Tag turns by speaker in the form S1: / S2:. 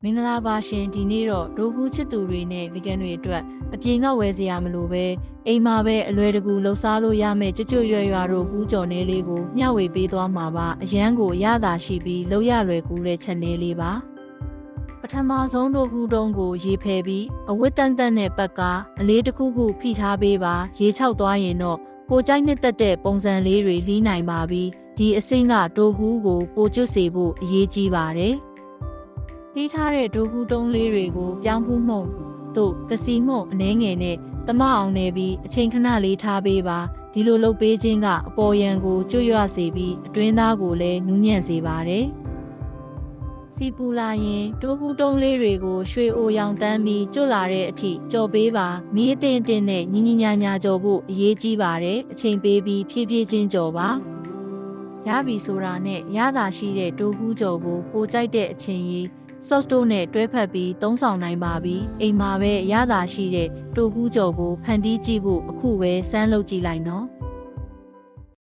S1: မင်္ဂလာပါရှင်ဒီနေ့တော့ဒိုကူချစ်သူတွေနဲ့ဗီဂန်တွေအတွက်အပြင်ကဝယ်စရာမလိုပဲအိမ်မှာပဲအလွယ်တကူလှူစားလို့ရမယ့်ကြွကြွရွရွတို့ကူးကြော်နေလေးကိုမျှဝေပေးသွားမှာပါအရန်ကိုရတာရှိပြီးလောက်ရလွယ်ကူတဲ့ချက်နေလေးပါပထမဆုံးဒိုကူတုံးကိုရေဖယ်ပြီးအဝတ်တန်တန်နဲ့ပတ်ကားအလေးတစ်ခုခုဖိထားပေးပါရေချောက်သွားရင်တော့ကိုကြိုက်နှစ်သက်တဲ့ပုံစံလေးတွေလီးနိုင်ပါပြီဒီအဆင့်ကဒိုကူကိုပိုကျွတ်စေဖို့အရေးကြီးပါတယ်နှီးထားတဲ့ဒိုကူတုံးလေးတွေကိုပြောင်းဖူးမှုန့်တို့ကစီမှုန့်အနှဲငယ်နဲ့သမအောင်နေပြီးအချိန်ခဏလေးထားပေးပါဒီလိုလုပ်ပေးခြင်းကအပေါ်ယံကိုကျွတ်ရွစေပြီးအတွင်းသားကိုလည်းနူးညံ့စေပါတယ်စီပူလာရင်ဒိုကူတုံးလေးတွေကိုရွှေအိုရောင်တန်းပြီးကျွတ်လာတဲ့အထိကြော်ပေးပါမီးအတင်းတင်းနဲ့ညီညီညာညာကြော်ဖို့အရေးကြီးပါတယ်အချိန်ပေးပြီးဖြည်းဖြည်းချင်းကြော်ပါရပြီဆိုတာနဲ့ရတာရှိတဲ့ဒိုကူကြော်ကိုကိုကြိုက်တဲ့အချိန်ကြီးဆော့စ်တို့နဲ့တွဲဖက်ပြီးသုံးဆောင်နိုင်ပါပြီအိမ်မှာပဲရတာရှိတဲ့တိုကူးကြော်ကိုဖန်တီးကြည့်ဖို့အခုပဲစမ်းလုပ်ကြည့်လိုက်နော်